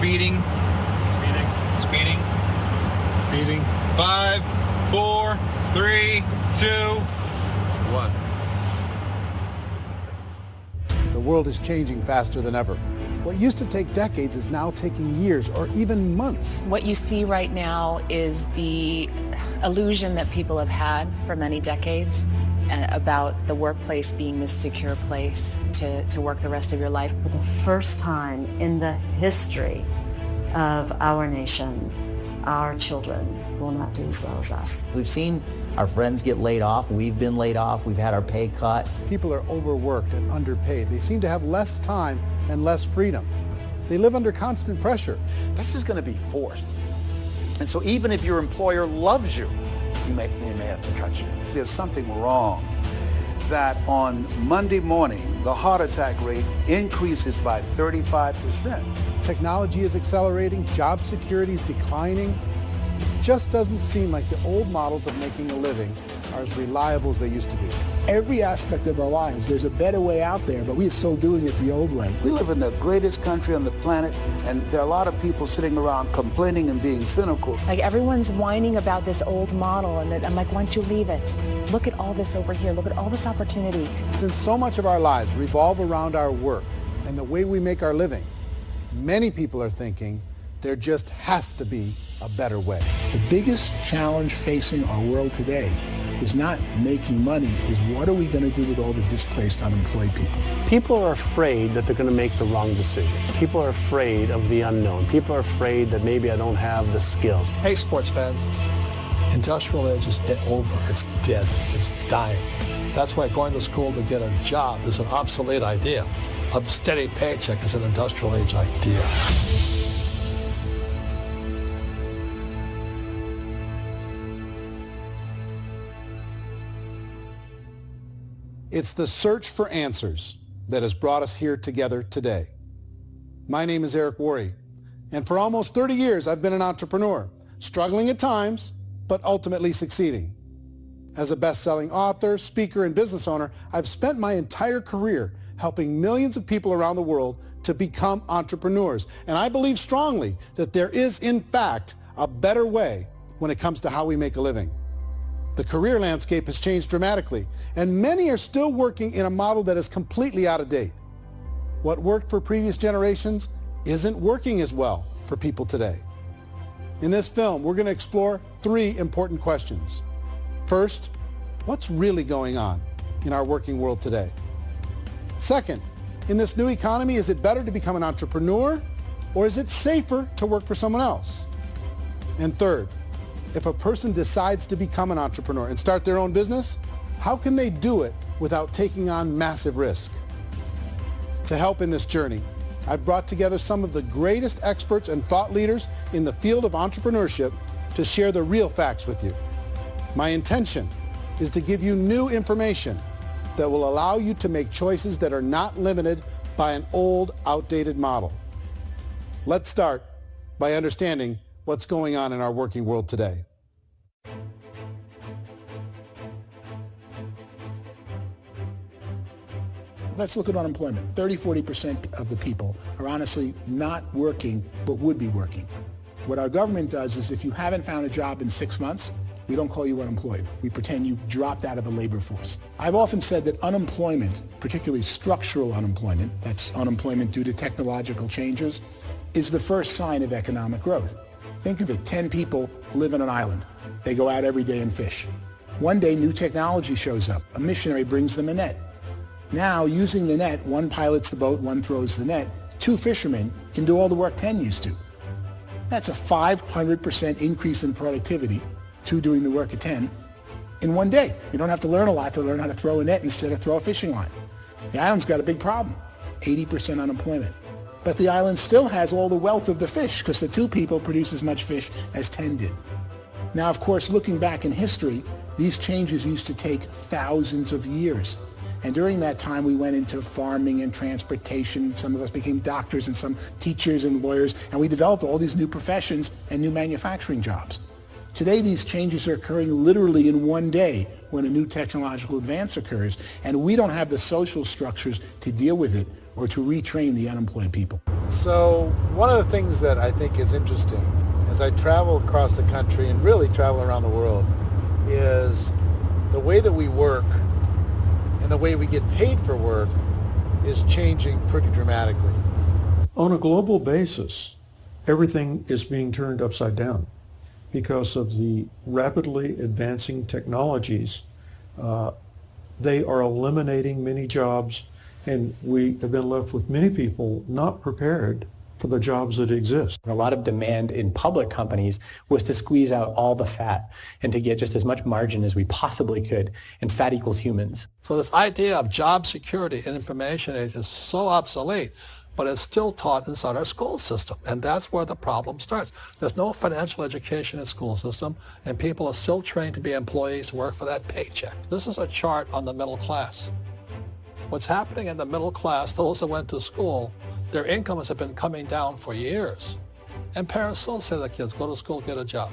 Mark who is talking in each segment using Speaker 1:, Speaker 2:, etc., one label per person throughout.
Speaker 1: Speeding. Speeding.
Speaker 2: Speeding.
Speaker 1: 5, 4, 3, 2, 1.
Speaker 3: The world is changing faster than ever. What used to take decades is now taking years or even months.
Speaker 4: What you see right now is the illusion that people have had for many decades about the workplace being this secure place to work the rest of your life.
Speaker 5: For the first time in the history of our nation, our children will not do as well as us.
Speaker 6: We've seen our friends get laid off. We've been laid off. We've had our pay cut.
Speaker 3: People are overworked and underpaid. They seem to have less time and less freedom. They live under constant pressure.
Speaker 7: This is going to be forced. And so even if your employer loves you, they may have to cut you. There's something wrong that on Monday morning, the heart attack rate increases by 35%.
Speaker 3: Technology is accelerating, job security is declining. It just doesn't seem like the old models of making a living are as reliable as they used to be.
Speaker 8: Every aspect of our lives, there's a better way out there, but we're still doing it the old way.
Speaker 7: We live in the greatest country on the planet, and there are a lot of people sitting around complaining and being cynical.
Speaker 4: Like everyone's whining about this old model, and I'm like, why don't you leave it? Look at all this over here. Look at all this opportunity.
Speaker 3: Since so much of our lives revolve around our work and the way we make our living, many people are thinking there just has to be a better way.
Speaker 8: The biggest challenge facing our world today is not making money, is what are we going to do with all the displaced, unemployed people?
Speaker 9: People are afraid that they're going to make the wrong decision. People are afraid of the unknown. People are afraid that maybe I don't have the skills.
Speaker 2: Hey, sports fans, industrial age is over. It's dead. It's dying. That's why going to school to get a job is an obsolete idea. A steady paycheck is an industrial age idea.
Speaker 3: It's the search for answers that has brought us here together today. My name is Eric Worre, and for almost 30 years I've been an entrepreneur, struggling at times, but ultimately succeeding. As a best-selling author, speaker, and business owner, I've spent my entire career helping millions of people around the world to become entrepreneurs. And I believe strongly that there is, in fact, a better way when it comes to how we make a living. The career landscape has changed dramatically, and many are still working in a model that is completely out of date. What worked for previous generations isn't working as well for people today. In this film, we're going to explore 3 important questions. First, what's really going on in our working world today? Second, in this new economy, is it better to become an entrepreneur, or is it safer to work for someone else? And third, if a person decides to become an entrepreneur and start their own business, how can they do it without taking on massive risk? To help in this journey, I've brought together some of the greatest experts and thought leaders in the field of entrepreneurship to share the real facts with you. My intention is to give you new information that will allow you to make choices that are not limited by an old, outdated model. Let's start by understanding what's going on in our working world today.
Speaker 8: Let's look at unemployment. 30–40% of the people are honestly not working, but would be working. What our government does is if you haven't found a job in 6 months, we don't call you unemployed. We pretend you dropped out of the labor force. I've often said that unemployment, particularly structural unemployment, that's unemployment due to technological changes, is the first sign of economic growth. Think of it, 10 people live on an island. They go out every day and fish. One day, new technology shows up. A missionary brings them a net. Now, using the net, one pilots the boat, one throws the net. 2 fishermen can do all the work 10 used to. That's a 500% increase in productivity, 2 doing the work of 10, in one day. You don't have to learn a lot to learn how to throw a net instead of throw a fishing line. The island's got a big problem, 80% unemployment. But the island still has all the wealth of the fish because the 2 people produce as much fish as 10 did. Now, of course, looking back in history, these changes used to take thousands of years. And during that time, we went into farming and transportation. Some of us became doctors and some teachers and lawyers, and we developed all these new professions and new manufacturing jobs. Today, these changes are occurring literally in one day when a new technological advance occurs, and we don't have the social structures to deal with it or to retrain the unemployed people.
Speaker 3: So one of the things that I think is interesting as I travel across the country and really travel around the world is the way that we work and the way we get paid for work is changing pretty dramatically.
Speaker 10: On a global basis, everything is being turned upside down because of the rapidly advancing technologies. They are eliminating many jobs, and we have been left with many people not prepared for the jobs that exist.
Speaker 11: A lot of demand in public companies was to squeeze out all the fat and to get just as much margin as we possibly could, and fat equals humans.
Speaker 2: So this idea of job security in information age is so obsolete, but it's still taught inside our school system, and that's where the problem starts. There's no financial education in the school system, and people are still trained to be employees who work for that paycheck. This is a chart on the middle class. What's happening in the middle class, those that went to school, their incomes have been coming down for years. And parents still say to the kids, go to school, get a job.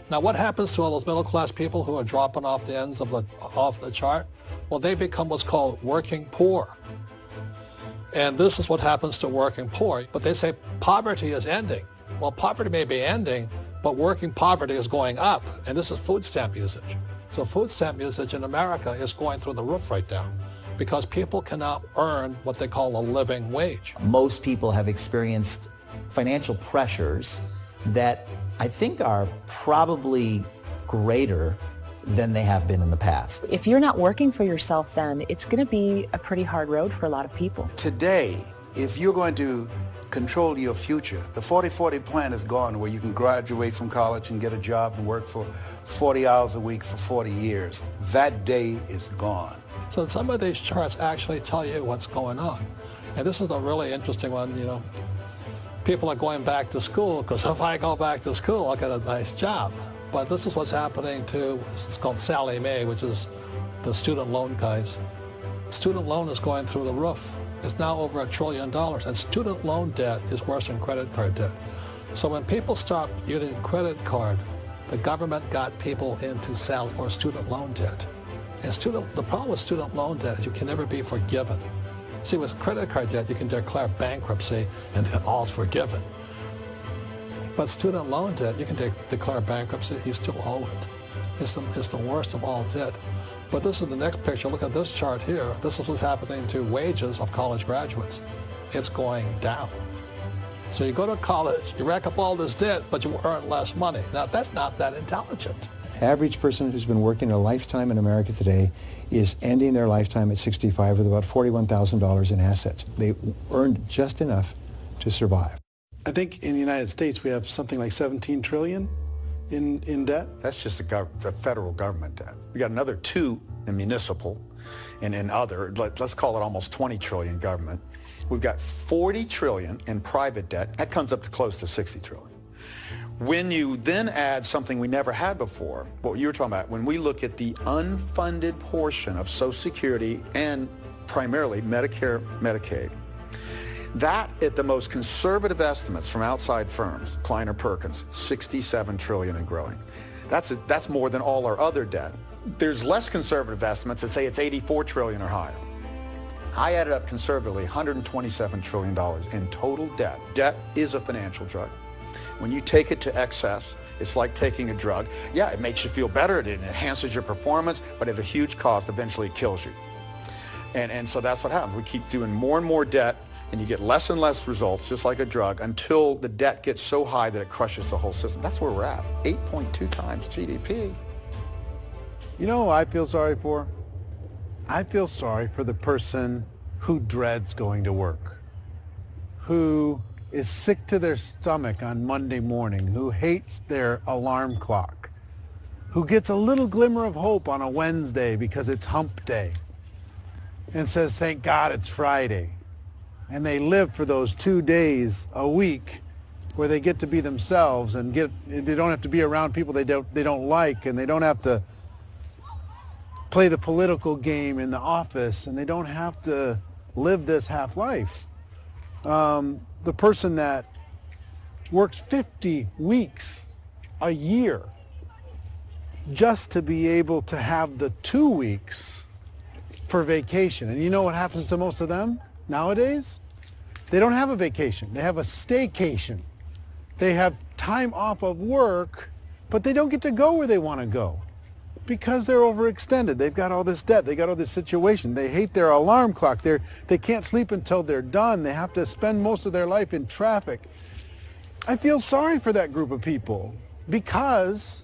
Speaker 2: Now what happens to all those middle class people who are dropping off the ends of the chart? Well, they become what's called working poor. And this is what happens to working poor. But they say poverty is ending. Well, poverty may be ending, but working poverty is going up. And this is food stamp usage. So food stamp usage in America is going through the roof right now, because people cannot earn what they call a living wage.
Speaker 6: Most people have experienced financial pressures that I think are probably greater than they have been in the past.
Speaker 4: If you're not working for yourself, then it's going to be a pretty hard road for a lot of people.
Speaker 7: Today, if you're going to control your future, the 40-40 plan is gone, where you can graduate from college and get a job and work for 40 hours a week for 40 years. That day is gone.
Speaker 2: So some of these charts actually tell you what's going on. And this is a really interesting one, you know. People are going back to school because if I go back to school, I'll get a nice job. But this is what's happening to, it's called Sallie Mae, which is the student loan guys. Student loan is going through the roof. It's now over $1 trillion, and student loan debt is worse than credit card debt. So when people stopped using credit card, the government got people into student loan debt. And the problem with student loan debt is you can never be forgiven. See, with credit card debt, you can declare bankruptcy and then all's forgiven. But student loan debt, you can declare bankruptcy, you still owe it. It's the worst of all debt. But this is the next picture. Look at this chart here. This is what's happening to wages of college graduates. It's going down. So you go to college, you rack up all this debt, but you earn less money. Now, that's not that intelligent.
Speaker 12: Average person who's been working a lifetime in America today is ending their lifetime at 65 with about $41,000 in assets. They earned just enough to survive.
Speaker 3: I think in the United States we have something like 17 trillion in debt.
Speaker 7: That's just the federal government debt. We got another 2 in municipal and in other, let's call it almost 20 trillion government. We've got 40 trillion in private debt. That comes up to close to 60 trillion. When you then add something we never had before, what you were talking about, when we look at the unfunded portion of Social Security and primarily Medicare, Medicaid, that at the most conservative estimates from outside firms, Kleiner Perkins, 67 trillion and growing. That's more than all our other debt. There's less conservative estimates that say it's 84 trillion or higher. I added up conservatively $127 trillion in total debt. Debt is a financial drug. When you take it to excess, it's like taking a drug. Yeah, it makes you feel better, it enhances your performance, but at a huge cost, eventually it kills you. And so that's what happens. We keep doing more and more debt, and you get less and less results, just like a drug, until the debt gets so high that it crushes the whole system. That's where we're at, 8.2 times GDP.
Speaker 3: You know who I feel sorry for? I feel sorry for the person who dreads going to work, who is sick to their stomach on Monday morning, who hates their alarm clock, who gets a little glimmer of hope on a Wednesday because it's hump day and says, thank God it's Friday. And they live for those 2 days a week where they get to be themselves and they don't have to be around people they don't like, and they don't have to play the political game in the office, and they don't have to live this half life. The person that works 50 weeks a year just to be able to have the 2 weeks for vacation. And you know what happens to most of them nowadays? They don't have a vacation. They have a staycation. They have time off of work, but they don't get to go where they want to go because they're overextended. They've got all this debt. They got all this situation. They hate their alarm clock. They can't sleep until they're done. They have to spend most of their life in traffic. I feel sorry for that group of people because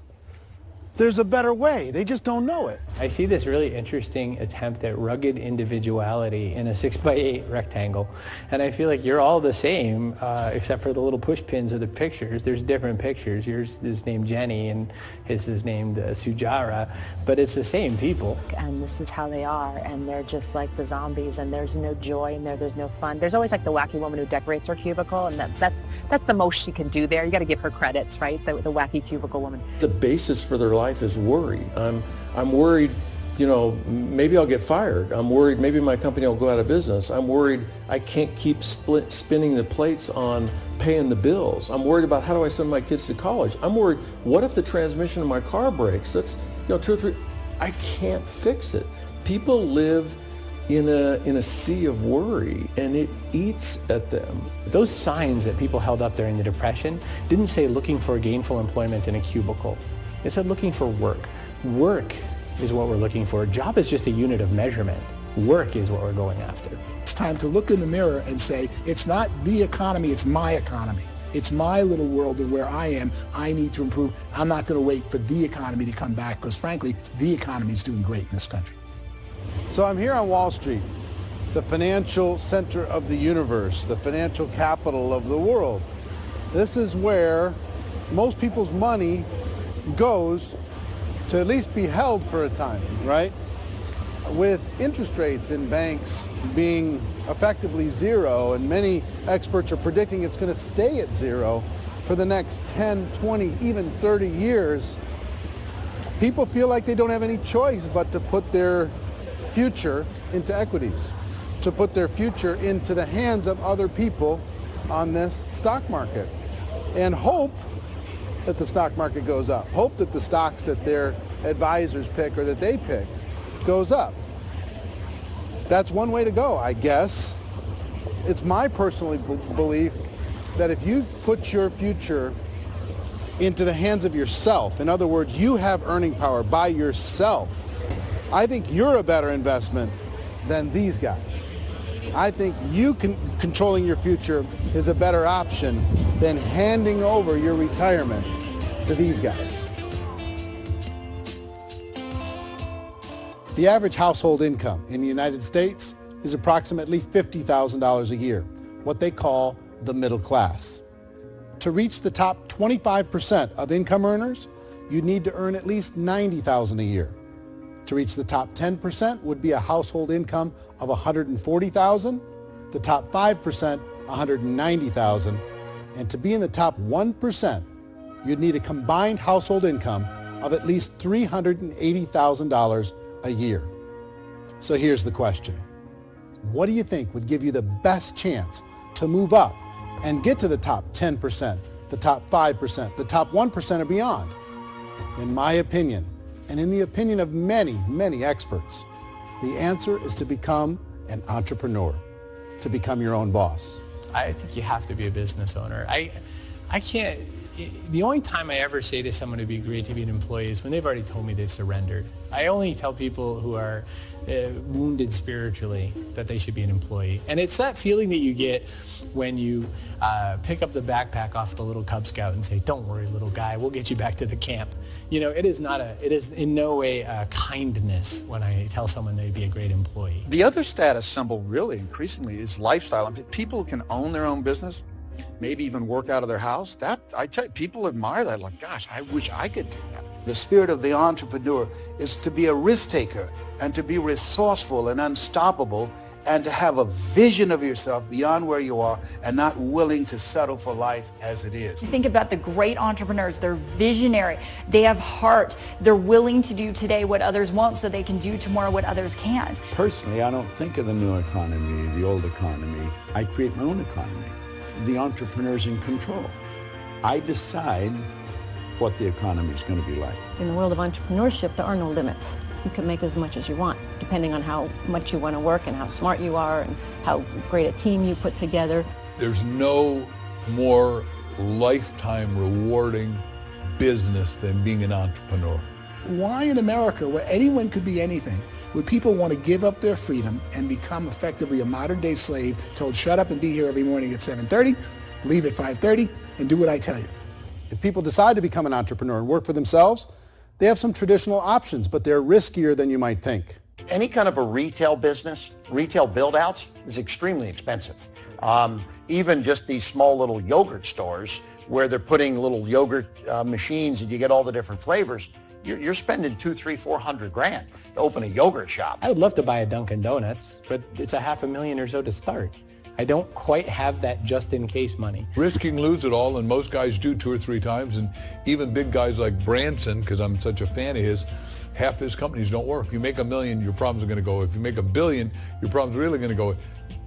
Speaker 3: there's a better way. They just don't know it.
Speaker 11: I see this really interesting attempt at rugged individuality in a 6x8 rectangle. And I feel like you're all the same, except for the little push pins of the pictures. There's different pictures. Yours is named Jenny and his is named Sujara, but it's the same people.
Speaker 4: And this is how they are, and they're just like the zombies, and there's no joy in there, there's no fun. There's always like the wacky woman who decorates her cubicle, and that's the most she can do there. You got to give her credits, right? The wacky cubicle woman.
Speaker 13: The basis for their life is worry. I'm worried, you know, maybe I'll get fired. I'm worried maybe my company will go out of business. I'm worried I can't keep spinning the plates on paying the bills. I'm worried about how do I send my kids to college. I'm worried, what if the transmission of my car breaks? That's, you know, 2 or 3, I can't fix it. People live in a sea of worry, and it eats at them.
Speaker 11: Those signs that people held up during the Depression didn't say looking for gainful employment in a cubicle. It said looking for work. Work is what we're looking for. Job is just a unit of measurement. Work is what we're going after.
Speaker 8: It's time to look in the mirror and say, it's not the economy, it's my economy. It's my little world of where I am. I need to improve. I'm not going to wait for the economy to come back because, frankly, the economy is doing great in this country.
Speaker 3: So I'm here on Wall Street, the financial center of the universe, the financial capital of the world. This is where most people's money goes to at least be held for a time, right? With interest rates in banks being effectively zero, and many experts are predicting it's going to stay at zero for the next 10, 20, even 30 years, people feel like they don't have any choice but to put their future into equities, to put their future into the hands of other people on this stock market, and hope that the stock market goes up, hope that the stocks that their advisors pick or that they pick goes up. That's one way to go, I guess. It's my personal belief that if you put your future into the hands of yourself, in other words, you have earning power by yourself, I think you're a better investment than these guys. I think you controlling your future is a better option than handing over your retirement to these guys. The average household income in the United States is approximately $50,000 a year, what they call the middle class. To reach the top 25% of income earners, you'd need to earn at least $90,000 a year. To reach the top 10% would be a household income of $140,000, the top 5%, $190,000, and to be in the top 1%, you'd need a combined household income of at least $380,000 a year. So here's the question. What do you think would give you the best chance to move up and get to the top 10%, the top 5%, the top 1% or beyond? In my opinion, and in the opinion of many, many experts, the answer is to become an entrepreneur, to become your own boss.
Speaker 11: I think you have to be a business owner. I can't, the only time I ever say to someone it'd be great to be an employee is when they've already told me they've surrendered. I only tell people who are wounded spiritually that they should be an employee. And it's that feeling that you get when you pick up the backpack off the little Cub Scout and say, don't worry, little guy, we'll get you back to the camp. You know, it is in no way a kindness when I tell someone they'd be a great employee.
Speaker 7: The other status symbol really increasingly is lifestyle. I mean, people can own their own business, maybe even work out of their house. That, I tell you, people admire that. Like, gosh, I wish I could do that.
Speaker 14: The spirit of the entrepreneur is to be a risk taker and to be resourceful and unstoppable and to have a vision of yourself beyond where you are and not willing to settle for life as it is.
Speaker 15: Think about the great entrepreneurs. They're visionary. They have heart. They're willing to do today what others won't so they can do tomorrow what others can't.
Speaker 16: Personally, I don't think of the new economy, the old economy. I create my own economy. The entrepreneur's in control. I decide what the economy is going to be like.
Speaker 17: In the world of entrepreneurship, there are no limits. You can make as much as you want, depending on how much you want to work and how smart you are and how great a team you put together.
Speaker 18: There's no more lifetime rewarding business than being an entrepreneur.
Speaker 8: Why in America, where anyone could be anything, would people want to give up their freedom and become effectively a modern-day slave, told shut up and be here every morning at 7:30, leave at 5:30, and do what I tell you?
Speaker 3: If people decide to become an entrepreneur and work for themselves, they have some traditional options, but they're riskier than you might think.
Speaker 19: Any kind of a retail business, retail build-outs, is extremely expensive. Even just these small little yogurt stores where they're putting little yogurt machines and you get all the different flavors, you're spending $200,000, $300,000, $400,000 to open a yogurt shop.
Speaker 11: I would love to buy a Dunkin' Donuts, but it's $500,000 or so to start. I don't quite have that just-in-case money.
Speaker 18: Risk you can lose it all, and most guys do 2 or 3 times, and even big guys like Branson, because I'm such a fan of his, half his companies don't work. If you make $1 million, your problems are going to go. If you make $1 billion, your problems are really going to go.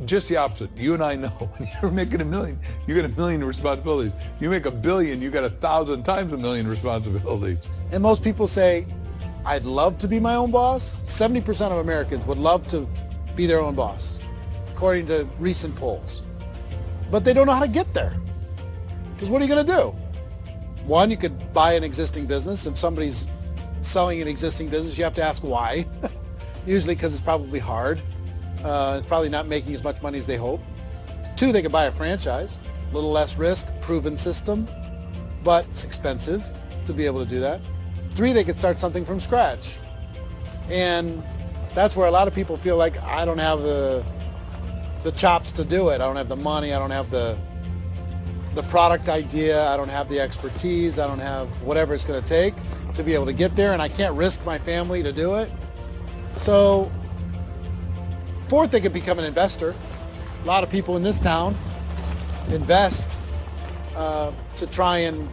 Speaker 18: Just the opposite. You and I know when you're making $1 million, you get $1 million responsibilities. You make $1 billion, you got 1,000 times $1 million responsibilities.
Speaker 3: And most people say, I'd love to be my own boss. 70% of Americans would love to be their own boss, according to recent polls. But they don't know how to get there. Because what are you going to do? One, you could buy an existing business. If somebody's selling an existing business, you have to ask why. Usually because it's probably hard. It's probably not making as much money as they hope. 2, they could buy a franchise. A little less risk, proven system, but it's expensive to be able to do that. 3, they could start something from scratch. And that's where a lot of people feel like, I don't have the chops to do it. I don't have the money. I don't have the product idea. I don't have the expertise. I don't have whatever it's going to take to be able to get there, and I can't risk my family to do it. So 4th, they could become an investor. A lot of people in this town invest to try and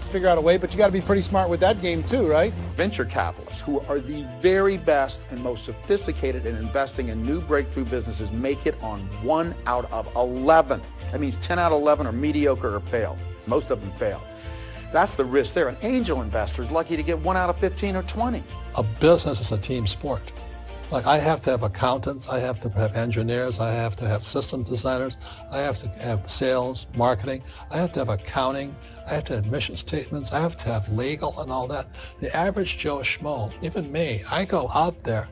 Speaker 3: figure out a way, but you got to be pretty smart with that game too, right?
Speaker 7: Venture capitalists, who are the very best and most sophisticated in investing in new breakthrough businesses, make it on 1 out of 11. That means 10 out of 11 are mediocre or fail. Most of them fail. That's the risk there. An angel investor is lucky to get 1 out of 15 or 20.
Speaker 2: A business is a team sport. Like, I have to have accountants, I have to have engineers, I have to have systems designers, I have to have sales, marketing, I have to have accounting, I have to have mission statements, I have to have legal and all that. The average Joe Schmo, even me, I go out there,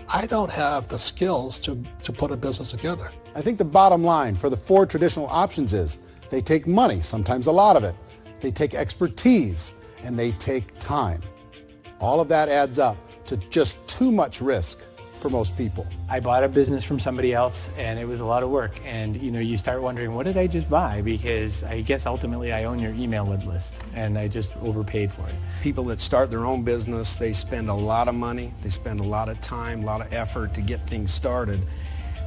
Speaker 2: I don't have the skills to put a business together.
Speaker 3: I think the bottom line for the 4 traditional options is they take money, sometimes a lot of it. They take expertise, and they take time. All of that adds up to just too much risk for most people.
Speaker 11: I bought a business from somebody else, and it was a lot of work. And you start wondering, what did I just buy? Because I guess ultimately I own your email list, and I just overpaid for it.
Speaker 20: People that start their own business, they spend a lot of money, they spend a lot of time, a lot of effort to get things started.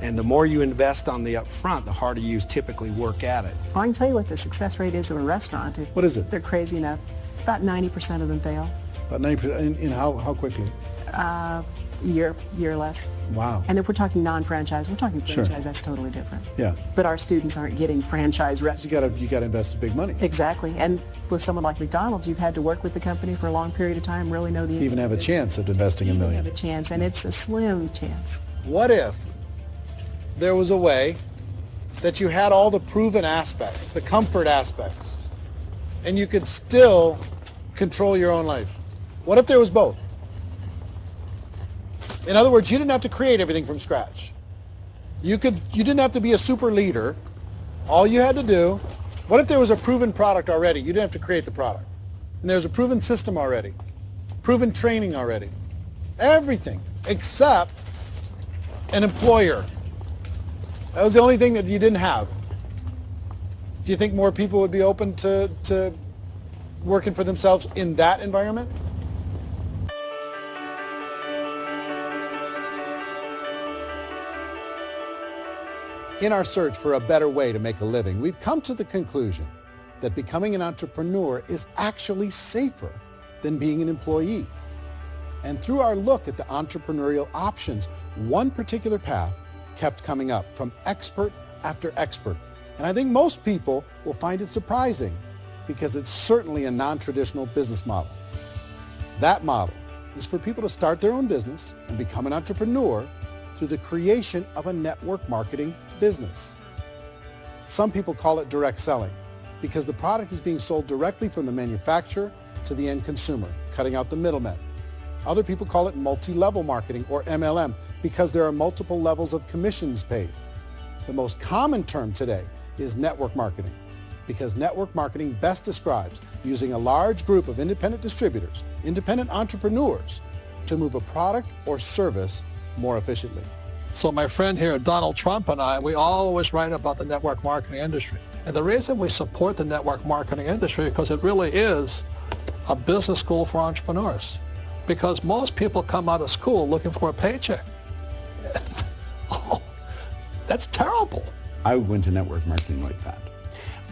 Speaker 20: And the more you invest on the upfront, the harder you typically work at it.
Speaker 17: I can tell you what the success rate is of a restaurant.
Speaker 3: What is it?
Speaker 17: They're crazy enough. About 90% of them fail.
Speaker 3: About 90%, in how quickly?
Speaker 17: Year less.
Speaker 3: Wow.
Speaker 17: And if we're talking non-franchise, we're talking franchise,
Speaker 3: Sure.
Speaker 17: That's totally different.
Speaker 3: Yeah.
Speaker 17: But our students aren't getting franchise restaurants.
Speaker 3: You got to invest the big money.
Speaker 17: Exactly. And with someone like McDonald's, you've had to work with the company for a long period of time, really know the
Speaker 3: To even have a chance at investing $1 million.
Speaker 17: have a chance, and it's a slim chance.
Speaker 3: What if there was a way that you had all the proven aspects, the comfort aspects, and you could still control your own life? What if there was both? In other words, you didn't have to create everything from scratch. You didn't have to be a super leader. All you had to do, what if there was a proven product already? You didn't have to create the product. And there's a proven system already, proven training already. Everything except an employer. That was the only thing that you didn't have. Do you think more people would be open to working for themselves in that environment? In our search for a better way to make a living, we've come to the conclusion that becoming an entrepreneur is actually safer than being an employee. And through our look at the entrepreneurial options, one particular path kept coming up from expert after expert. And I think most people will find it surprising because it's certainly a non-traditional business model. That model is for people to start their own business and become an entrepreneur through the creation of a network marketing business. Some people call it direct selling because the product is being sold directly from the manufacturer to the end consumer, cutting out the middlemen. Other people call it multi-level marketing, or MLM, because there are multiple levels of commissions paid. The most common term today is network marketing, because network marketing best describes using a large group of independent distributors, independent entrepreneurs, to move a product or service more efficiently.
Speaker 2: So my friend here, Donald Trump, and I, we always write about the network marketing industry. And the reason we support the network marketing industry is because it really is a business school for entrepreneurs. Because most people come out of school looking for a paycheck. Oh, that's terrible.
Speaker 16: I went to network marketing like that.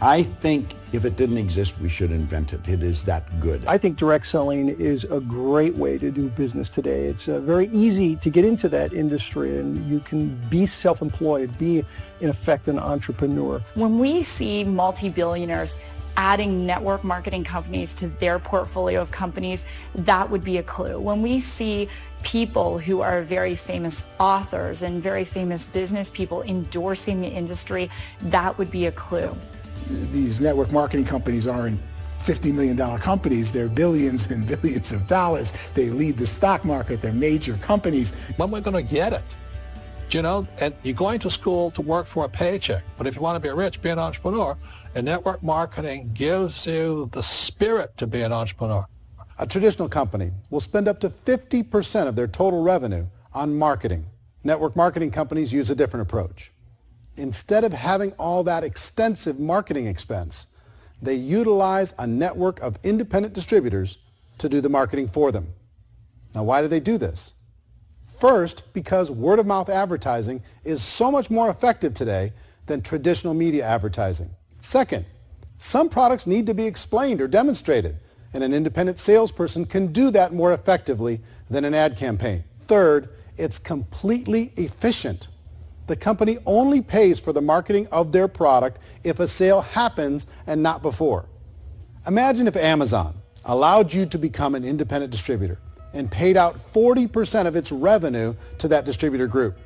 Speaker 16: I think if it didn't exist, we should invent it. It is that good.
Speaker 21: I think direct selling is a great way to do business today. It's very easy to get into that industry, and you can be self-employed, be, in effect, an entrepreneur.
Speaker 15: When we see multi-billionaires adding network marketing companies to their portfolio of companies, that would be a clue. When we see people who are very famous authors and very famous business people endorsing the industry, that would be a clue.
Speaker 8: These network marketing companies aren't $50 million companies. They're billions and billions of dollars. They lead the stock market. They're major companies.
Speaker 2: When we're going to get it? You know, and you're going to school to work for a paycheck. But if you want to be rich, be an entrepreneur. And network marketing gives you the spirit to be an entrepreneur.
Speaker 3: A traditional company will spend up to 50% of their total revenue on marketing. Network marketing companies use a different approach. Instead of having all that extensive marketing expense, they utilize a network of independent distributors to do the marketing for them. Now, why do they do this? First, because word-of-mouth advertising is so much more effective today than traditional media advertising. Second, some products need to be explained or demonstrated, and an independent salesperson can do that more effectively than an ad campaign. Third, it's completely efficient. The company only pays for the marketing of their product if a sale happens and not before. Imagine if Amazon allowed you to become an independent distributor and paid out 40% of its revenue to that distributor group.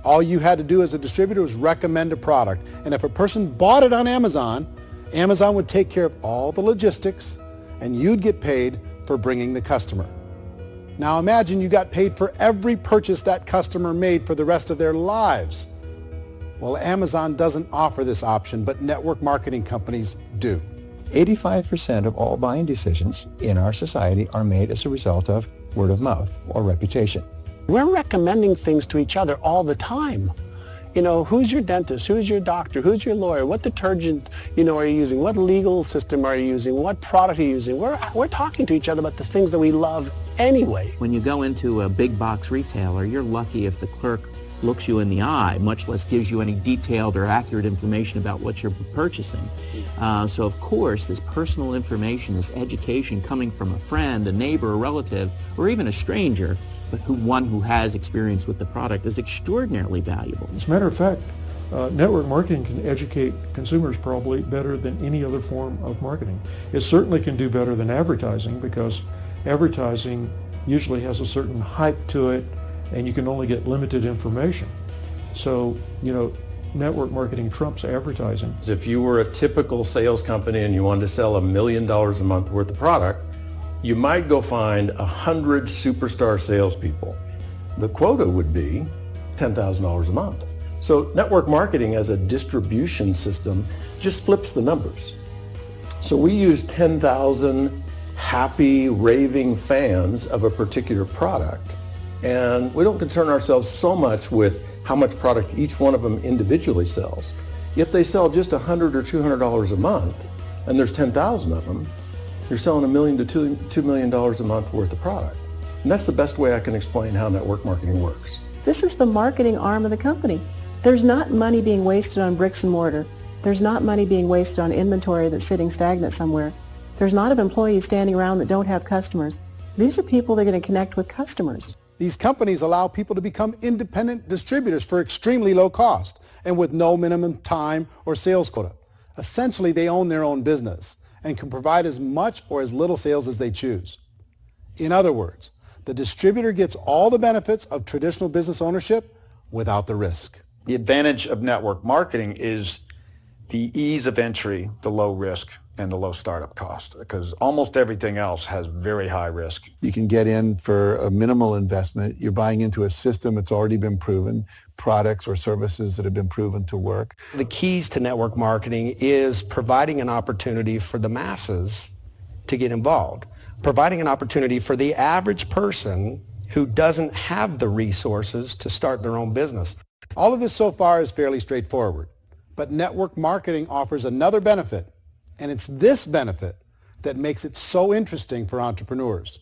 Speaker 3: All you had to do as a distributor was recommend a product, and if a person bought it on Amazon, Amazon would take care of all the logistics, and you'd get paid for bringing the customer. Now imagine you got paid for every purchase that customer made for the rest of their lives. Well, Amazon doesn't offer this option, but network marketing companies do.
Speaker 12: 85% of all buying decisions in our society are made as a result of word of mouth or reputation.
Speaker 9: We're recommending things to each other all the time. You know, who's your dentist? Who's your doctor? Who's your lawyer? What detergent, are you using? What legal system are you using? What product are you using? We're talking to each other about the things that we love anyway.
Speaker 22: When you go into a big box retailer, you're lucky if the clerk looks you in the eye, much less gives you any detailed or accurate information about what you're purchasing. So of course, this personal information, this education coming from a friend, a neighbor, a relative, or even a stranger, but one who has experience with the product is extraordinarily valuable.
Speaker 10: As a matter of fact, network marketing can educate consumers probably better than any other form of marketing. It certainly can do better than advertising, because advertising usually has a certain hype to it, and you can only get limited information. So, network marketing trumps advertising.
Speaker 13: If you were a typical sales company and you wanted to sell $1 million a month worth of product, you might go find 100 superstar salespeople. The quota would be $10,000 a month. So network marketing as a distribution system just flips the numbers. So we use 10,000 happy, raving fans of a particular product, and we don't concern ourselves so much with how much product each one of them individually sells. If they sell just $100 or $200 a month, and there's 10,000 of them, you're selling $1 million to $2 million a month worth of product. And that's the best way I can explain how network marketing works.
Speaker 17: This is the marketing arm of the company. There's not money being wasted on bricks and mortar. There's not money being wasted on inventory that's sitting stagnant somewhere. There's not of employees standing around that don't have customers. These are people that are going to connect with customers.
Speaker 3: These companies allow people to become independent distributors for extremely low cost and with no minimum time or sales quota. Essentially, they own their own business and can provide as much or as little sales as they choose. In other words, the distributor gets all the benefits of traditional business ownership without the risk.
Speaker 23: The advantage of network marketing is
Speaker 7: the ease of entry, the low risk, and the low startup cost, because almost everything else has very high risk.
Speaker 12: You can get in for a minimal investment. You're buying into a system that's already been proven, products or services that have been proven to work.
Speaker 20: The keys to network marketing is providing an opportunity for the masses to get involved, providing an opportunity for the average person who doesn't have the resources to start their own business.
Speaker 3: All of this so far is fairly straightforward, but network marketing offers another benefit, and it's this benefit that makes it so interesting for entrepreneurs.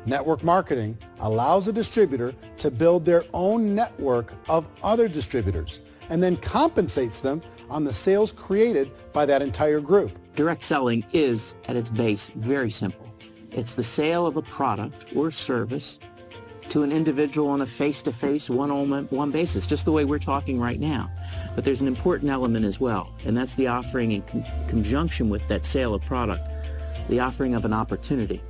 Speaker 3: Network marketing allows a distributor to build their own network of other distributors and then compensates them on the sales created by that entire group.
Speaker 22: Direct selling is, at its base, very simple. It's the sale of a product or service to an individual on a face-to-face, one-on-one basis, just the way we're talking right now. But there's an important element as well, and that's the offering in conjunction with that sale of product, the offering of an opportunity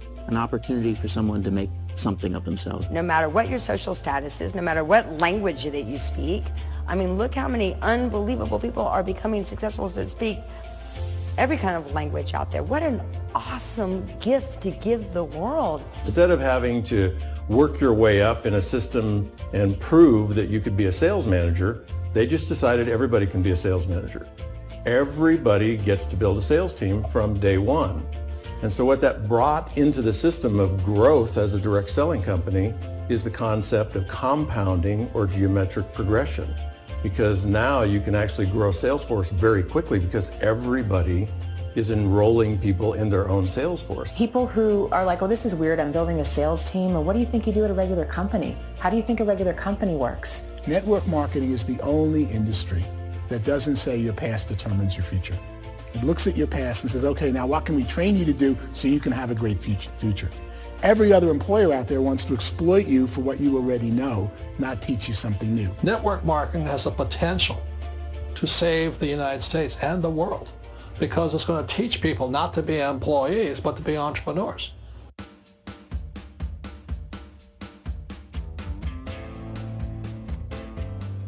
Speaker 22: for someone to make something of themselves.
Speaker 1: No matter what your social status is, no matter what language that you speak, I mean, look how many unbelievable people are becoming successful that speak every kind of language out there. What an awesome gift to give the world.
Speaker 13: Instead of having to work your way up in a system and prove that you could be a sales manager, they just decided everybody can be a sales manager. Everybody gets to build a sales team from day one. And so what that brought into the system of growth as a direct selling company is the concept of compounding or geometric progression. Because now you can actually grow a sales force very quickly because everybody is enrolling people in their own sales force.
Speaker 4: People who are like, oh, this is weird, I'm building a sales team, or what do you think you do at a regular company? How do you think a regular company works?
Speaker 8: Network marketing is the only industry that doesn't say your past determines your future. It looks at your past and says, okay, now what can we train you to do so you can have a great future? Every other employer out there wants to exploit you for what you already know, not teach you something new.
Speaker 2: Network marketing has the potential to save the United States and the world because it's going to teach people not to be employees, but to be entrepreneurs.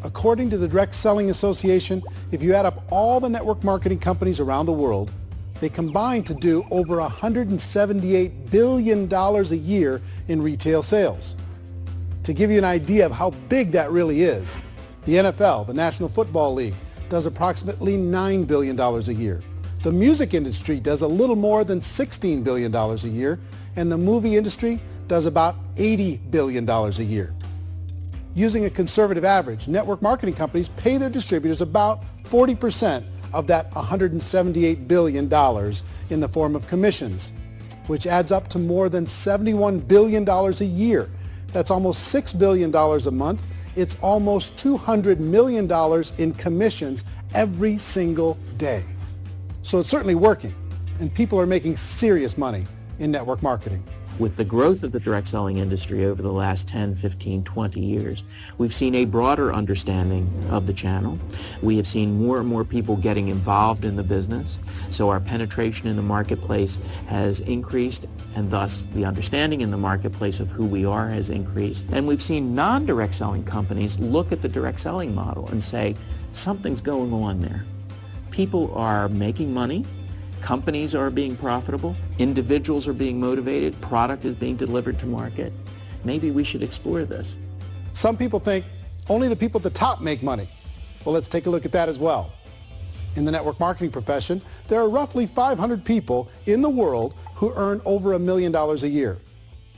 Speaker 3: According to the Direct Selling Association, if you add up all the network marketing companies around the world, they combine to do over $178 billion a year in retail sales. To give you an idea of how big that really is, the NFL, the National Football League, does approximately $9 billion a year. The music industry does a little more than $16 billion a year, and the movie industry does about $80 billion a year. Using a conservative average, network marketing companies pay their distributors about 40% of that $178 billion in the form of commissions, which adds up to more than $71 billion a year. That's almost $6 billion a month. It's almost $200 million in commissions every single day. So it's certainly working, and people are making serious money in network marketing.
Speaker 22: With the growth of the direct selling industry over the last 10, 15, 20 years, we've seen a broader understanding of the channel. We have seen more and more people getting involved in the business, so our penetration in the marketplace has increased, and thus the understanding in the marketplace of who we are has increased. And we've seen non-direct selling companies look at the direct selling model and say, something's going on there. People are making money. Companies are being profitable, individuals are being motivated, product is being delivered to market. Maybe we should explore this.
Speaker 3: Some people think only the people at the top make money. Well, let's take a look at that as well. In the network marketing profession, there are roughly 500 people in the world who earn over $1 million a year.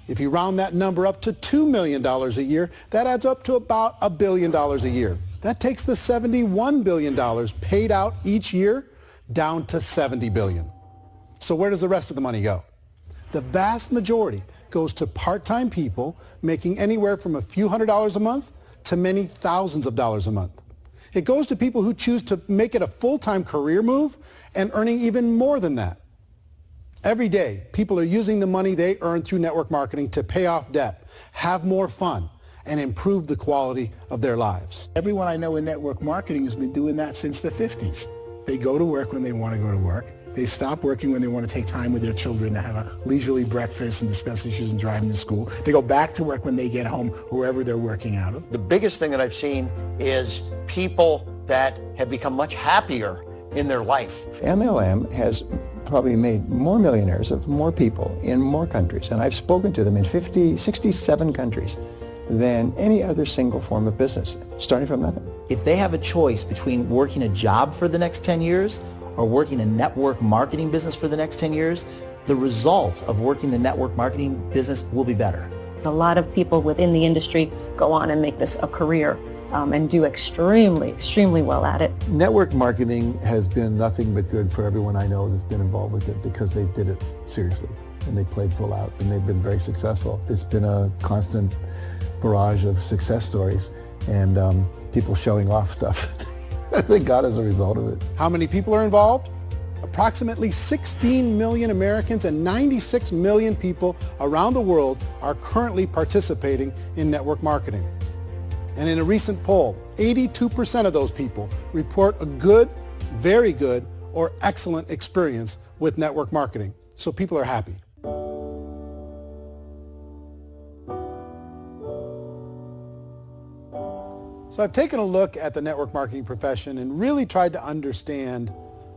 Speaker 3: If you round that number up to $2 million a year, that adds up to about $1 billion a year. That takes the $71 billion paid out each year down to $70 billion. So where does the rest of the money go? The vast majority goes to part-time people making anywhere from a few $100s a month to many thousands of dollars a month. It goes to people who choose to make it a full-time career move and earning even more than that. Every day, people are using the money they earn through network marketing to pay off debt, have more fun, and improve the quality of their lives.
Speaker 8: Everyone I know in network marketing has been doing that since the 50s. They go to work when they want to go to work. They stop working when they want to take time with their children to have a leisurely breakfast and discuss issues and driving to school. They go back to work when they get home, wherever they're working out of.
Speaker 19: The biggest thing that I've seen is people that have become much happier in their life.
Speaker 12: MLM has probably made more millionaires of more people in more countries, and I've spoken to them in 67 countries, than any other single form of business, starting from nothing.
Speaker 5: If they have a choice between working a job for the next 10 years or working a network marketing business for the next 10 years, the result of working the network marketing business will be better.
Speaker 6: A lot of people within the industry go on and make this a career and do extremely well at it.
Speaker 23: Network marketing has been nothing but good for everyone I know that's been involved with it because they did it seriously and they played full out and they've been very successful. It's been a constant barrage of success stories and people showing off stuff that they got as a result of it.
Speaker 3: How many people are involved? Approximately 16 million Americans and 96 million people around the world are currently participating in network marketing. And in a recent poll, 82% of those people report a good, very good, or excellent experience with network marketing. So people are happy. So I've taken a look at the network marketing profession and really tried to understand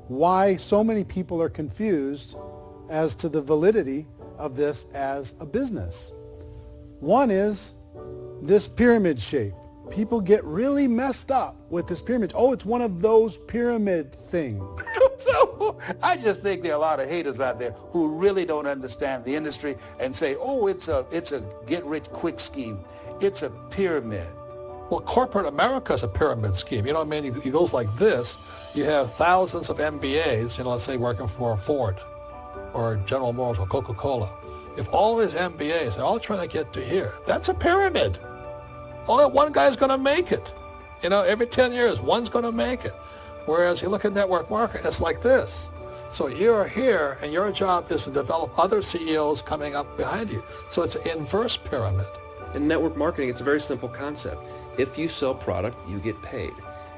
Speaker 3: why so many people are confused as to the validity of this as a business. One is this pyramid shape. People get really messed up with this pyramid. Oh, it's one of those pyramid things.
Speaker 14: So I just think there are a lot of haters out there who really don't understand the industry and say, oh, it's a get-rich-quick scheme. It's a pyramid.
Speaker 2: Well, corporate America is a pyramid scheme. You know what I mean? It goes like this. You have thousands of MBAs, let's say working for Ford or General Motors or Coca-Cola. If all these MBAs, they're all trying to get to here, that's a pyramid. Only one guy's going to make it. Every 10 years, one's going to make it. Whereas you look at network marketing, it's like this. So you're here, and your job is to develop other CEOs coming up behind you. So it's an inverse pyramid.
Speaker 24: In network marketing, it's a very simple concept. If you sell product, you get paid.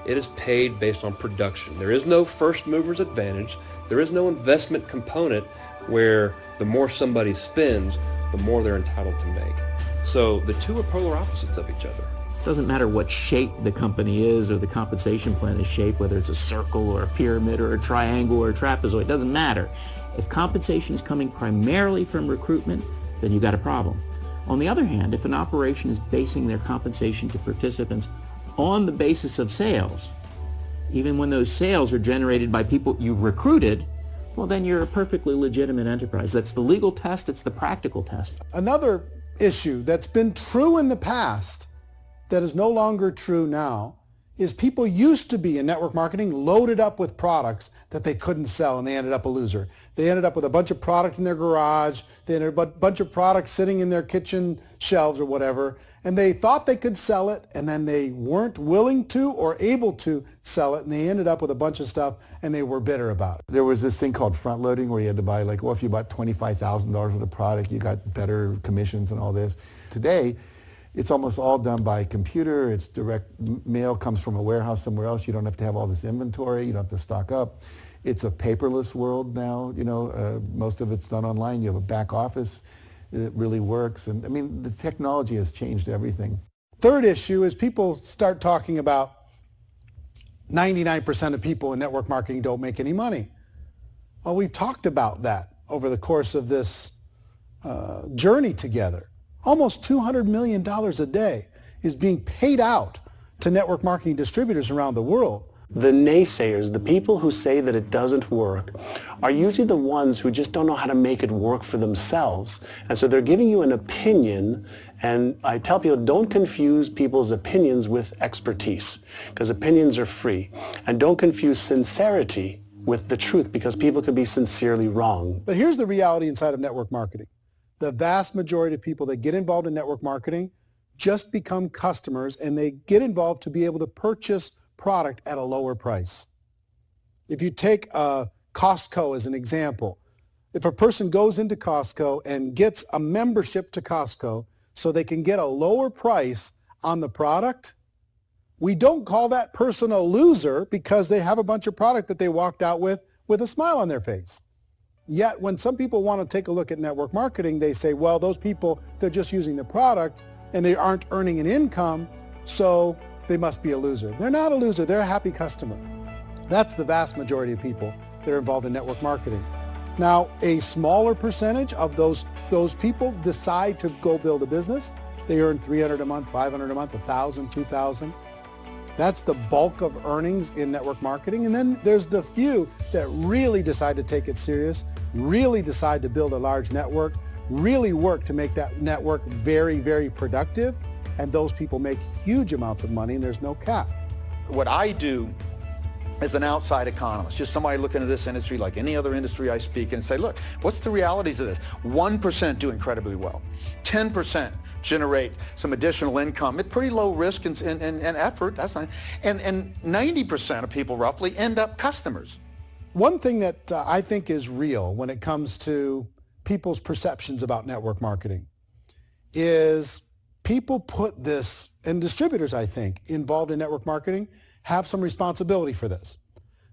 Speaker 24: It is paid based on production. There is no first mover's advantage. There is no investment component where the more somebody spends, the more they're entitled to make. So the two are polar opposites of each other.
Speaker 22: It doesn't matter what shape the company is or the compensation plan is shaped, whether it's a circle or a pyramid or a triangle or a trapezoid, it doesn't matter. If compensation is coming primarily from recruitment, then you've got a problem. On the other hand, if an operation is basing their compensation to participants on the basis of sales, even when those sales are generated by people you've recruited, well, then you're a perfectly legitimate enterprise. That's the legal test. It's the practical test.
Speaker 3: Another issue that's been true in the past that is no longer true now is people used to be in network marketing loaded up with products that they couldn't sell, and they ended up a loser. They ended up with a bunch of product in their garage. They ended up with a bunch of products sitting in their kitchen shelves or whatever, and they thought they could sell it, and then they weren't willing to or able to sell it, and they ended up with a bunch of stuff, and they were bitter about it.
Speaker 23: There was this thing called front loading where you had to buy, if you bought $25,000 worth of product, you got better commissions and all this. Today, it's almost all done by computer. It's direct mail, comes from a warehouse somewhere else. You don't have to have all this inventory. You don't have to stock up. It's a paperless world now. Most of it's done online. You have a back office. It really works. And the technology has changed everything.
Speaker 3: Third issue is people start talking about 99% of people in network marketing don't make any money. Well, we've talked about that over the course of this journey together. Almost $200 million a day is being paid out to network marketing distributors around the world.
Speaker 9: The naysayers, the people who say that it doesn't work, are usually the ones who just don't know how to make it work for themselves. And so they're giving you an opinion, and I tell people, don't confuse people's opinions with expertise, because opinions are free. And don't confuse sincerity with the truth, because people can be sincerely wrong.
Speaker 3: But here's the reality inside of network marketing. The vast majority of people that get involved in network marketing just become customers, and they get involved to be able to purchase product at a lower price. If you take Costco as an example, if a person goes into Costco and gets a membership to Costco so they can get a lower price on the product, we don't call that person a loser because they have a bunch of product that they walked out with a smile on their face. Yet when some people want to take a look at network marketing, they say, well, those people, they're just using the product and they aren't earning an income, so they must be a loser. They're not a loser. They're a happy customer. That's the vast majority of people that are involved in network marketing. Now, a smaller percentage of those people decide to go build a business. They earn $300 a month, $500 a month, $1,000, $2,000. That's the bulk of earnings in network marketing. And then there's the few that really decide to take it serious, really decide to build a large network, really work to make that network very, very productive. And those people make huge amounts of money and there's no cap.
Speaker 7: What I do as an outside economist, just somebody looking at this industry like any other industry I speak and say, look, what's the realities of this? 1% do incredibly well. 10% generate some additional income at pretty low risk and effort. That's not, and 90% of people roughly end up customers.
Speaker 3: One thing that I think is real when it comes to people's perceptions about network marketing is people put this, and distributors, I think, involved in network marketing have some responsibility for this.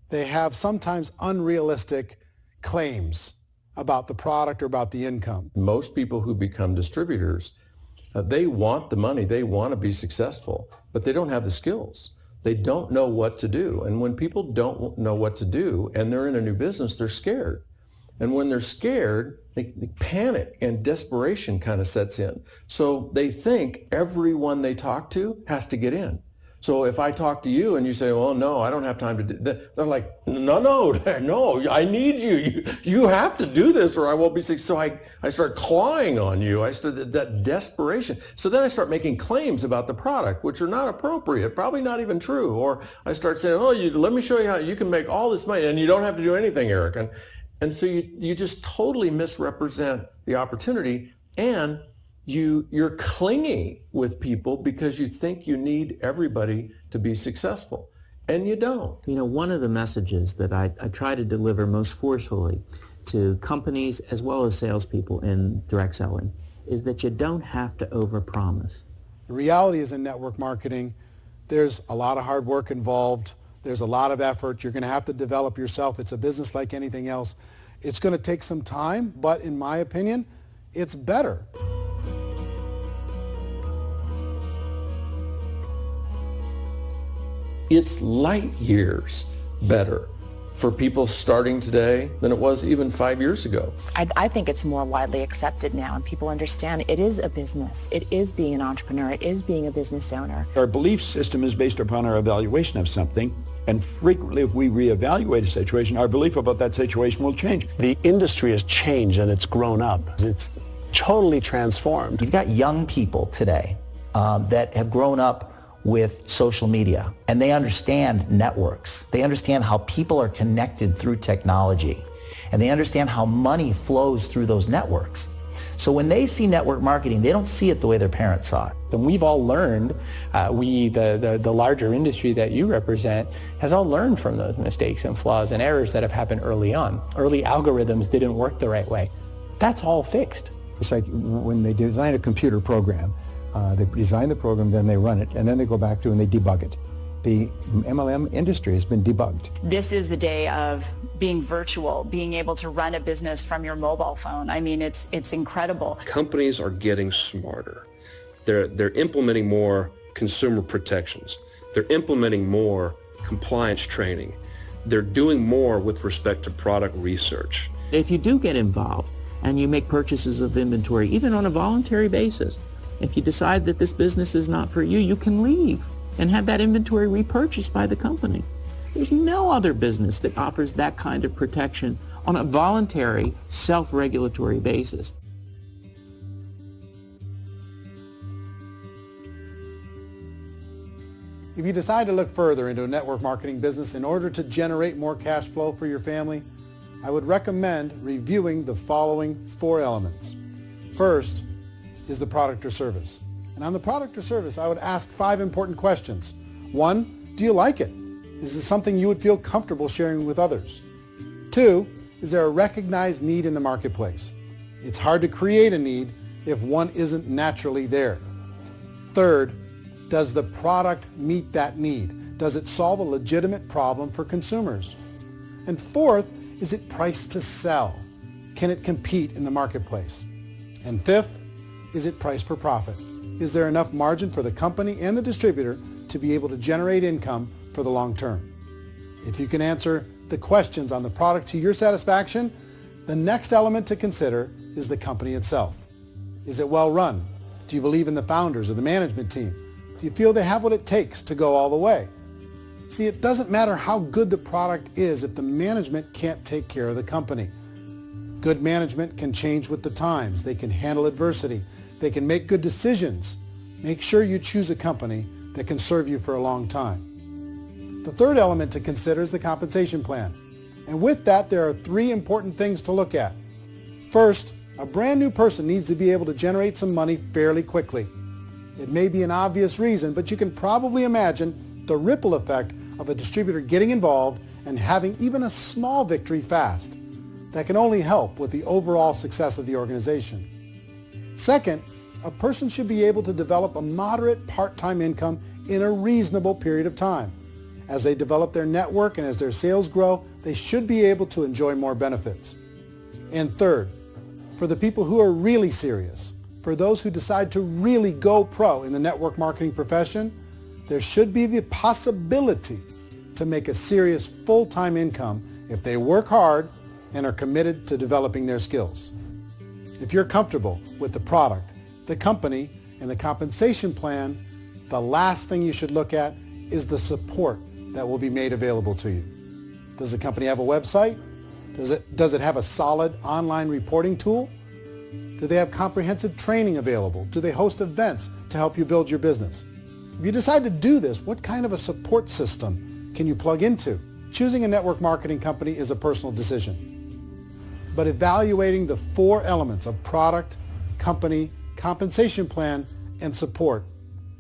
Speaker 3: They have sometimes unrealistic claims about the product or about the income.
Speaker 13: Most people who become distributors, they want the money, they want to be successful, but they don't have the skills. They don't know what to do. And when people don't know what to do and they're in a new business, they're scared. And when they're scared, they panic and desperation kind of sets in. So they think everyone they talk to has to get in. So if I talk to you and you say, well, no, I don't have time to do that, they're like, no, I need you. You have to do this or I won't be successful. So I start clawing on you. I start that desperation. So then I start making claims about the product, which are not appropriate, probably not even true. Or I start saying, oh, let me show you how you can make all this money and you don't have to do anything, Eric. And so you just totally misrepresent the opportunity, and you're clingy with people because you think you need everybody to be successful, and you don't.
Speaker 22: You know, one of the messages that I try to deliver most forcefully to companies as well as salespeople in direct selling is that you don't have to overpromise.
Speaker 3: The reality is in network marketing, there's a lot of hard work involved. There's a lot of effort. You're going to have to develop yourself. It's a business like anything else. It's going to take some time, but in my opinion, it's better.
Speaker 13: It's light years better for people starting today than it was even 5 years ago.
Speaker 4: I think it's more widely accepted now, and people understand it is a business. It is being an entrepreneur. It is being a business owner.
Speaker 11: Our belief system is based upon our evaluation of something, and frequently if we reevaluate a situation, our belief about that situation will change.
Speaker 9: The industry has changed and it's grown up. It's totally transformed.
Speaker 5: You've got young people today that have grown up with social media, and they understand networks. They understand how people are connected through technology, and they understand how money flows through those networks. So when they see network marketing, they don't see it the way their parents saw it.
Speaker 16: And we've all learned, the larger industry that you represent, has all learned from those mistakes and flaws and errors that have happened early on. Early algorithms didn't work the right way. That's all fixed.
Speaker 12: It's like when they design a computer program, they design the program, then they run it, and then they go back through and they debug it. The MLM industry has been debugged.
Speaker 15: This is the day of being virtual, being able to run a business from your mobile phone. I mean, it's incredible.
Speaker 24: Companies are getting smarter. They're implementing more consumer protections. They're implementing more compliance training. They're doing more with respect to product research.
Speaker 22: If you do get involved and you make purchases of inventory, even on a voluntary basis, if you decide that this business is not for you, you can leave and have that inventory repurchased by the company. There's no other business that offers that kind of protection on a voluntary, self-regulatory basis.
Speaker 3: If you decide to look further into a network marketing business in order to generate more cash flow for your family, I would recommend reviewing the following 4 elements. First is the product or service. And on the product or service, I would ask 5 important questions. 1, do you like it? Is this something you would feel comfortable sharing with others? 2, is there a recognized need in the marketplace? It's hard to create a need if one isn't naturally there. 3rd, does the product meet that need? Does it solve a legitimate problem for consumers? And 4th, is it priced to sell? Can it compete in the marketplace? And 5th, is it priced for profit? Is there enough margin for the company and the distributor to be able to generate income for the long term? If you can answer the questions on the product to your satisfaction, the next element to consider is the company itself. Is it well run? Do you believe in the founders or the management team? Do you feel they have what it takes to go all the way? See, it doesn't matter how good the product is if the management can't take care of the company. Good management can change with the times. They can handle adversity. They can make good decisions. Make sure you choose a company that can serve you for a long time. The third element to consider is the compensation plan. And with that, there are 3 important things to look at. First, a brand new person needs to be able to generate some money fairly quickly. It may be an obvious reason, but you can probably imagine the ripple effect of a distributor getting involved and having even a small victory fast. That can only help with the overall success of the organization. Second, a person should be able to develop a moderate part-time income in a reasonable period of time. As they develop their network and as their sales grow, they should be able to enjoy more benefits. And third, for the people who are really serious, for those who decide to really go pro in the network marketing profession, there should be the possibility to make a serious full-time income if they work hard and are committed to developing their skills. If you're comfortable with the product, the company, and the compensation plan, the last thing you should look at is the support that will be made available to you. Does the company have a website? Does it have a solid online reporting tool? Do they have comprehensive training available? Do they host events to help you build your business? If you decide to do this, what kind of a support system can you plug into? Choosing a network marketing company is a personal decision. But evaluating the 4 elements of product, company, compensation plan, and support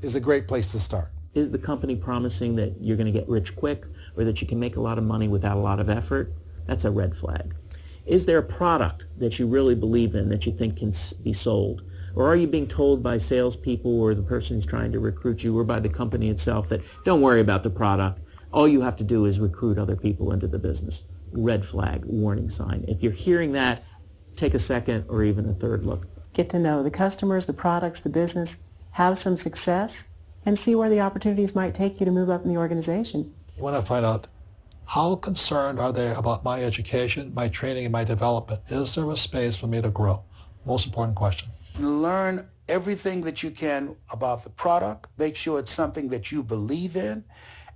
Speaker 3: is a great place to start.
Speaker 22: Is the company promising that you're going to get rich quick or that you can make a lot of money without a lot of effort? That's a red flag. Is there a product that you really believe in that you think can be sold? Or are you being told by salespeople or the person who's trying to recruit you or by the company itself that don't worry about the product, all you have to do is recruit other people into the business? Red flag, warning sign. If you're hearing that, take a second or even a third look.
Speaker 6: Get to know the customers, the products, the business, have some success, and see where the opportunities might take you to move up in the organization.
Speaker 2: You want to find out how concerned are they about my education, my training, and my development? Is there a space for me to grow? Most important question.
Speaker 14: Learn everything that you can about the product. Make sure it's something that you believe in,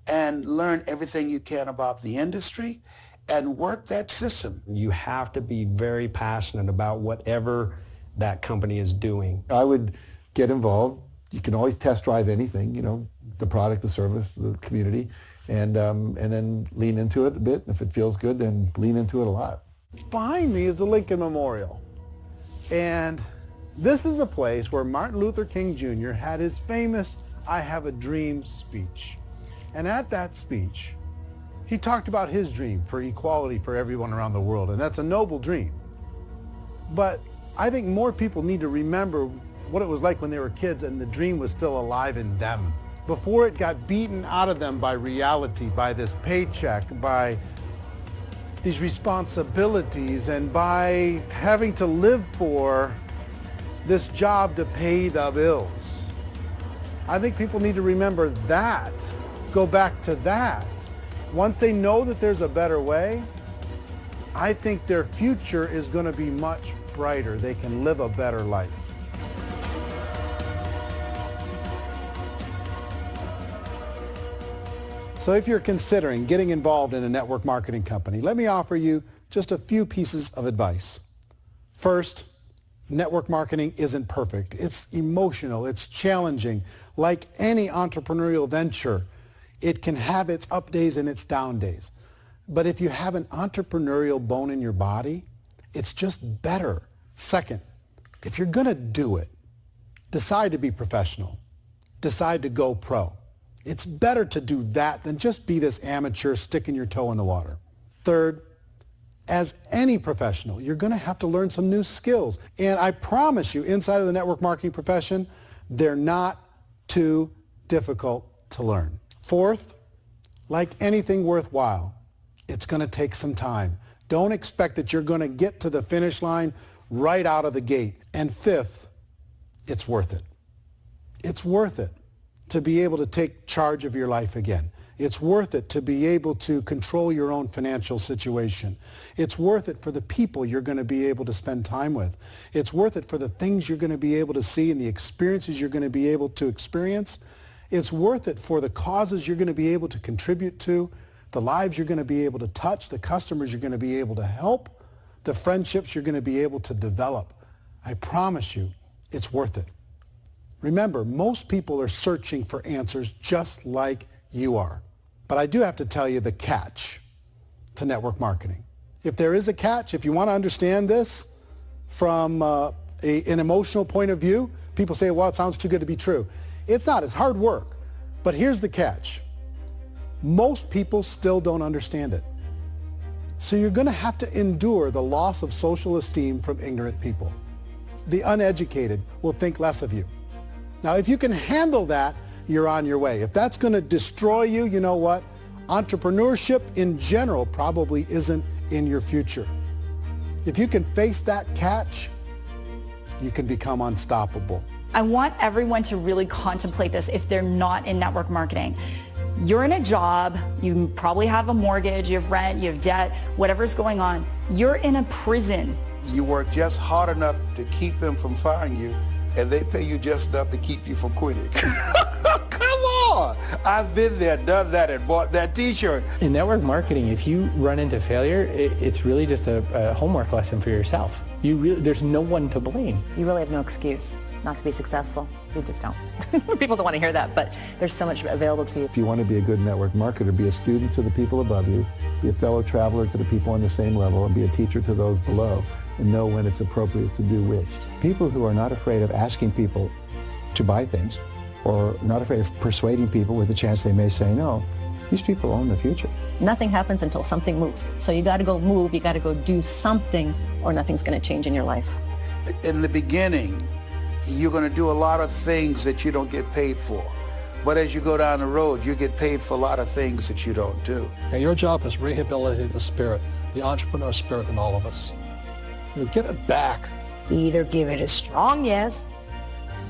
Speaker 14: and learn everything you can about the industry and work that system.
Speaker 20: You have to be very passionate about whatever that company is doing.
Speaker 23: I would get involved. You can always test drive anything, you know, the product, the service, the community, and then lean into it a bit. If it feels good, then lean into it a lot.
Speaker 3: Behind me is the Lincoln Memorial. And this is a place where Martin Luther King Jr. had his famous "I Have a Dream" speech. And at that speech, he talked about his dream for equality for everyone around the world, and that's a noble dream. But I think more people need to remember what it was like when they were kids and the dream was still alive in them. Before it got beaten out of them by reality, by this paycheck, by these responsibilities, and by having to live for this job to pay the bills. I think people need to remember that, go back to that. Once they know that there's a better way, I think their future is going to be much brighter. They can live a better life. So if you're considering getting involved in a network marketing company, let me offer you just a few pieces of advice. First, network marketing isn't perfect. It's emotional, it's challenging. Like any entrepreneurial venture, it can have its up days and its down days. But if you have an entrepreneurial bone in your body, it's just better. Second, if you're going to do it, decide to be professional. Decide to go pro. It's better to do that than just be this amateur sticking your toe in the water. Third, as any professional, you're going to have to learn some new skills. And I promise you, inside of the network marketing profession, they're not too difficult to learn. Fourth, like anything worthwhile, it's going to take some time. Don't expect that you're going to get to the finish line right out of the gate. And fifth, it's worth it. It's worth it to be able to take charge of your life again. It's worth it to be able to control your own financial situation. It's worth it for the people you're going to be able to spend time with. It's worth it for the things you're going to be able to see and the experiences you're going to be able to experience. It's worth it for the causes you're going to be able to contribute to, the lives you're going to be able to touch, the customers you're going to be able to help, the friendships you're going to be able to develop. I promise you, it's worth it. Remember, most people are searching for answers just like you are. But I do have to tell you the catch to network marketing. If there is a catch, if you want to understand this from an emotional point of view, people say, well, it sounds too good to be true. It's not. It's hard work. But here's the catch. Most people still don't understand it. So you're going to have to endure the loss of social esteem from ignorant people. The uneducated will think less of you. Now, if you can handle that, you're on your way. If that's going to destroy you, you know what? Entrepreneurship in general probably isn't in your future. If you can face that catch, you can become unstoppable.
Speaker 15: I want everyone to really contemplate this if they're not in network marketing. You're in a job, you probably have a mortgage, you have rent, you have debt, whatever's going on. You're in a prison.
Speaker 7: You work just hard enough to keep them from firing you, and they pay you just enough to keep you from quitting. Come on! I've been there, done that, and bought that t-shirt.
Speaker 16: In network marketing, if you run into failure, it's really just a homework lesson for yourself. There's no one to blame.
Speaker 4: You really have no excuse not to be successful. You just don't. People don't want to hear that, but there's so much available to you.
Speaker 23: If you want to be a good network marketer, be a student to the people above you, be a fellow traveler to the people on the same level, and be a teacher to those below, and know when it's appropriate to do which. People who are not afraid of asking people to buy things, or not afraid of persuading people with a chance they may say no, these people own the future.
Speaker 6: Nothing happens until something moves. So you got to go move, you got to go do something, or nothing's going to change in your life.
Speaker 7: In the beginning, you're going to do a lot of things that you don't get paid for. But as you go down the road, you get paid for a lot of things that you don't do.
Speaker 2: And your job is rehabilitating the spirit, the entrepreneur spirit in all of us. You know, give it back.
Speaker 1: Either give it a strong yes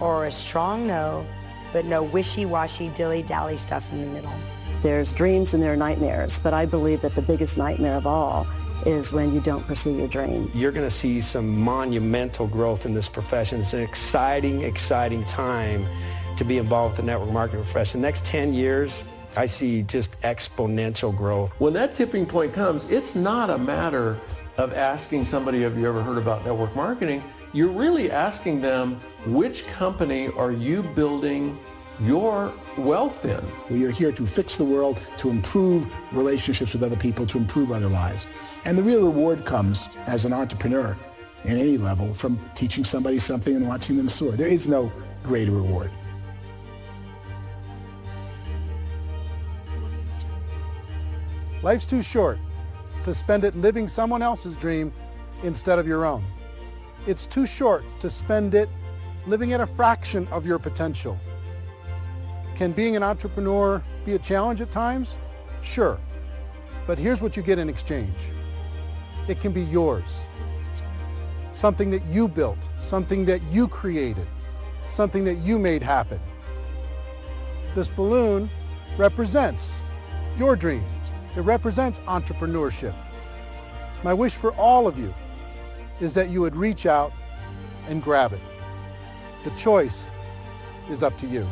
Speaker 1: or a strong no, but no wishy-washy, dilly-dally stuff in the middle.
Speaker 6: There's dreams and there are nightmares, but I believe that the biggest nightmare of all is when you don't pursue your dream.
Speaker 20: You're going to see some monumental growth in this profession. It's an exciting, exciting time to be involved with the network marketing profession. The next 10 years, I see just exponential growth.
Speaker 13: When that tipping point comes, it's not a matter of asking somebody, have you ever heard about network marketing? You're really asking them, which company are you building your wealth in?
Speaker 8: We are here to fix the world, to improve relationships with other people, to improve other lives. And the real reward comes as an entrepreneur in any level from teaching somebody something and watching them soar. There is no greater reward.
Speaker 3: Life's too short to spend it living someone else's dream instead of your own. It's too short to spend it living at a fraction of your potential. Can being an entrepreneur be a challenge at times? Sure. But here's what you get in exchange. It can be yours. Something that you built, something that you created, something that you made happen. This balloon represents your dream. It represents entrepreneurship. My wish for all of you is that you would reach out and grab it. The choice is up to you.